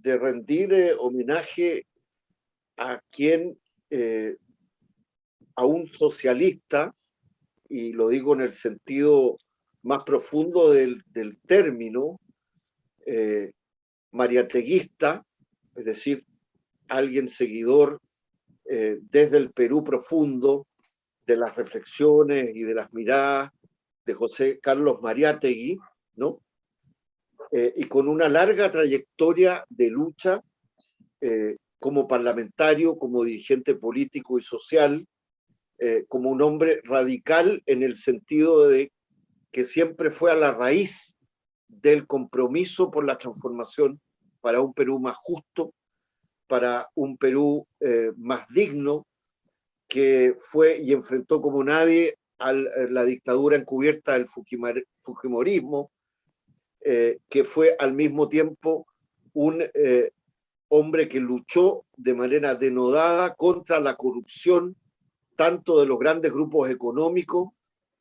de rendir homenaje a a un socialista, y lo digo en el sentido más profundo del término, mariateguista, es decir, alguien seguidor desde el Perú profundo de las reflexiones y de las miradas de José Carlos Mariátegui, ¿no? Y con una larga trayectoria de lucha como parlamentario, como dirigente político y social, como un hombre radical en el sentido de que siempre fue a la raíz del compromiso por la transformación para un Perú más justo, para un Perú más digno, que fue y enfrentó como nadie a la dictadura encubierta del fujimorismo, que fue al mismo tiempo un hombre que luchó de manera denodada contra la corrupción, tanto de los grandes grupos económicos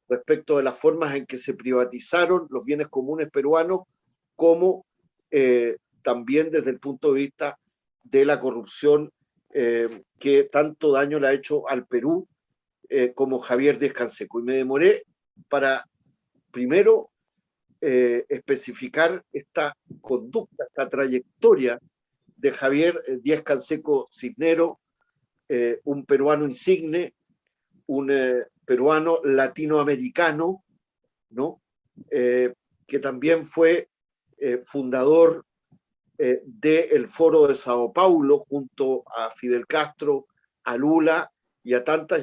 respecto de las formas en que se privatizaron los bienes comunes peruanos, como también desde el punto de vista de la corrupción que tanto daño le ha hecho al Perú, como Javier Díaz Canseco. Y me demoré para primero especificar esta conducta, esta trayectoria de Javier Díaz Canseco Cisnero, un peruano insigne, un peruano latinoamericano, ¿no? Que también fue fundador del Foro de Sao Paulo junto a Fidel Castro, a Lula y a tantos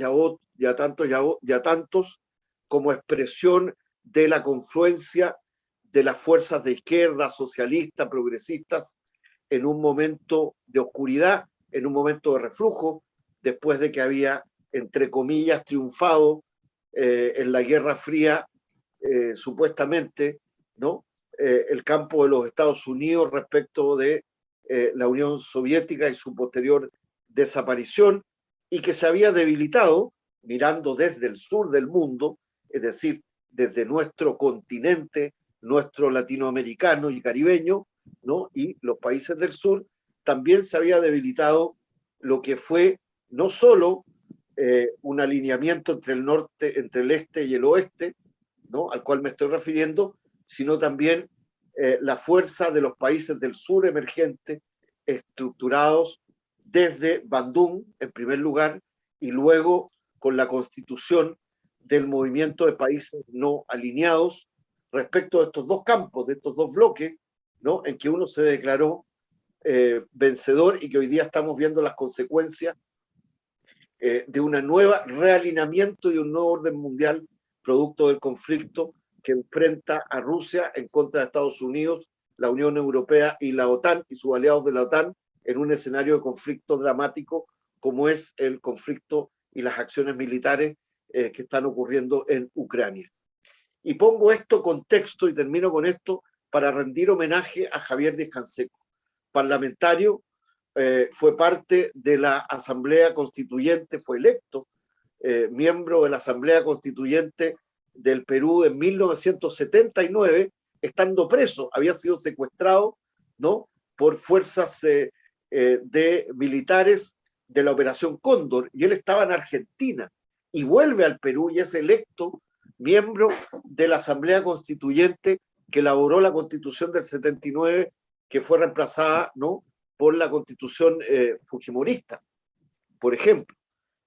como expresión de la confluencia de las fuerzas de izquierda, socialistas, progresistas, en un momento de oscuridad, en un momento de reflujo, después de que había, entre comillas, triunfado en la Guerra Fría, supuestamente, ¿no? El campo de los Estados Unidos respecto de la Unión Soviética y su posterior desaparición, y que se había debilitado mirando desde el sur del mundo, es decir, desde nuestro continente, nuestro latinoamericano y caribeño, ¿no? Y los países del sur, también se había debilitado lo que fue no solo un alineamiento entre el norte, entre el este y el oeste, ¿no? Al cual me estoy refiriendo, sino también la fuerza de los países del sur emergentes, estructurados desde Bandung, en primer lugar, y luego con la constitución del movimiento de países no alineados respecto de estos dos campos, de estos dos bloques, ¿no? En que uno se declaró vencedor y que hoy día estamos viendo las consecuencias de un nuevo realineamiento y un nuevo orden mundial producto del conflicto que enfrenta a Rusia en contra de Estados Unidos, la Unión Europea y la OTAN y sus aliados de la OTAN en un escenario de conflicto dramático como es el conflicto y las acciones militares que están ocurriendo en Ucrania. Y pongo esto contexto y termino con esto para rendir homenaje a Javier Díaz Canseco, parlamentario, fue parte de la Asamblea Constituyente, fue electo miembro de la Asamblea Constituyente del Perú en 1979, estando preso, había sido secuestrado, ¿no? Por fuerzas de militares de la Operación Cóndor, y él estaba en Argentina, y vuelve al Perú y es electo miembro de la Asamblea Constituyente que elaboró la Constitución del 79, que fue reemplazada, ¿no?, por la Constitución fujimorista, por ejemplo.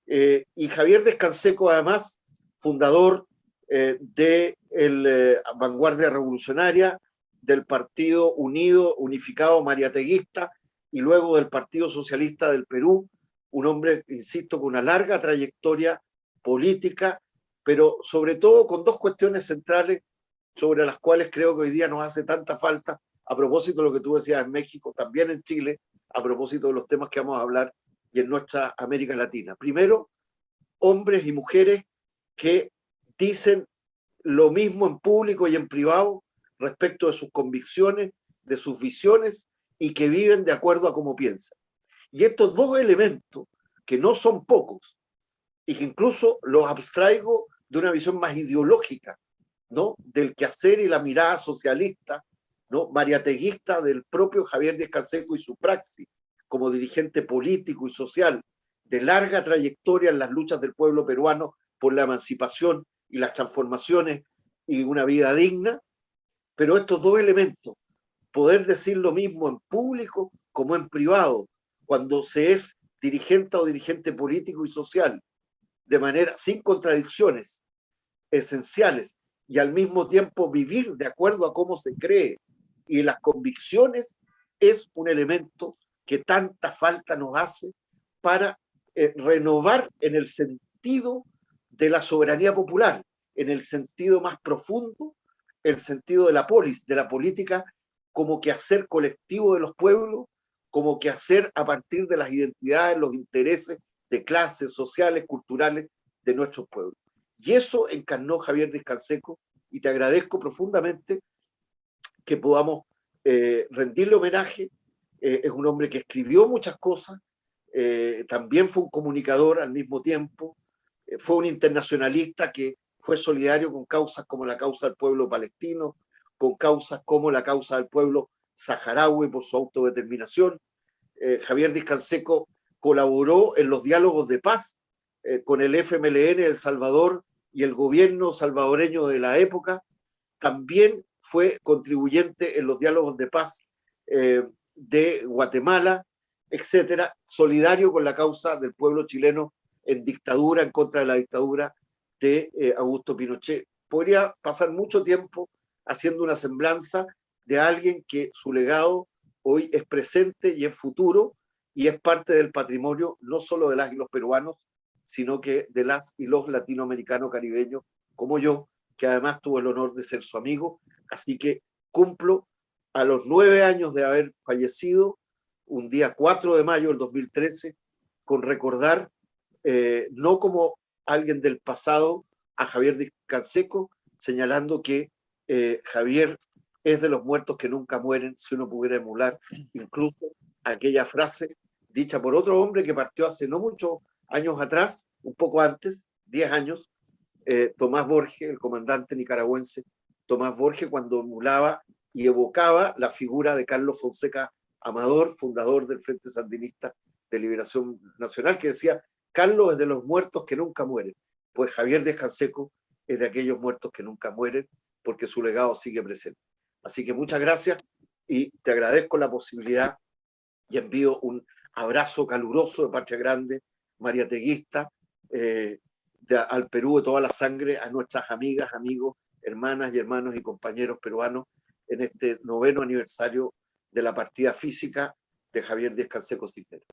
Y Javier Díaz Canseco, además, fundador de la Vanguardia Revolucionaria, del Partido Unificado Mariateguista y luego del Partido Socialista del Perú, un hombre, insisto, con una larga trayectoria política, pero sobre todo con dos cuestiones centrales sobre las cuales creo que hoy día nos hace tanta falta, a propósito de lo que tú decías en México, también en Chile, a propósito de los temas que vamos a hablar y en nuestra América Latina. Primero, hombres y mujeres que dicen lo mismo en público y en privado respecto de sus convicciones, de sus visiones y que viven de acuerdo a cómo piensan. Y estos dos elementos, que no son pocos y que incluso los abstraigo de una visión más ideológica, ¿no?, del quehacer y la mirada socialista ¿no? Mariateguista del propio Javier Díaz Canseco y su praxis como dirigente político y social de larga trayectoria en las luchas del pueblo peruano por la emancipación y las transformaciones y una vida digna. Pero estos dos elementos, poder decir lo mismo en público como en privado, cuando se es dirigente o dirigente político y social, de manera sin contradicciones esenciales, y al mismo tiempo vivir de acuerdo a cómo se cree y las convicciones, es un elemento que tanta falta nos hace para renovar en el sentido de la soberanía popular, en el sentido más profundo, el sentido de la polis, de la política como quehacer colectivo de los pueblos, como quehacer a partir de las identidades, los intereses de clases sociales, culturales de nuestros pueblos. Y eso encarnó Javier Díaz Canseco, y te agradezco profundamente que podamos rendirle homenaje. Es un hombre que escribió muchas cosas, también fue un comunicador al mismo tiempo, fue un internacionalista que fue solidario con causas como la causa del pueblo palestino, con causas como la causa del pueblo saharaui por su autodeterminación. Javier Díaz Canseco colaboró en los diálogos de paz con el FMLN, El Salvador y el gobierno salvadoreño de la época. También fue contribuyente en los diálogos de paz de Guatemala, etcétera, solidario con la causa del pueblo chileno en dictadura, en contra de la dictadura de Augusto Pinochet. Podría pasar mucho tiempo haciendo una semblanza de alguien que su legado hoy es presente y es futuro, y es parte del patrimonio no solo de las y los peruanos, sino que de las y los latinoamericanos caribeños como yo, que además tuve el honor de ser su amigo. Así que cumplo a los 9 años de haber fallecido, un día 4 de mayo del 2013, con recordar no como alguien del pasado a Javier Díaz Canseco, señalando que Javier es de los muertos que nunca mueren, si uno pudiera emular incluso aquella frase dicha por otro hombre que partió hace no muchos años atrás, un poco antes, 10 años, Tomás Borges, el comandante nicaragüense Tomás Borges, cuando emulaba y evocaba la figura de Carlos Fonseca Amador, fundador del Frente Sandinista de Liberación Nacional, que decía: Carlos es de los muertos que nunca mueren. Pues Javier Díaz Canseco es de aquellos muertos que nunca mueren, porque su legado sigue presente. Así que muchas gracias, y te agradezco la posibilidad, y envío un abrazo caluroso de Patria Grande, mariateguista, al Perú de toda la sangre, a nuestras amigas, amigos, hermanas y hermanos y compañeros peruanos en este 9º aniversario de la partida física de Javier Díaz Canseco Cisneros.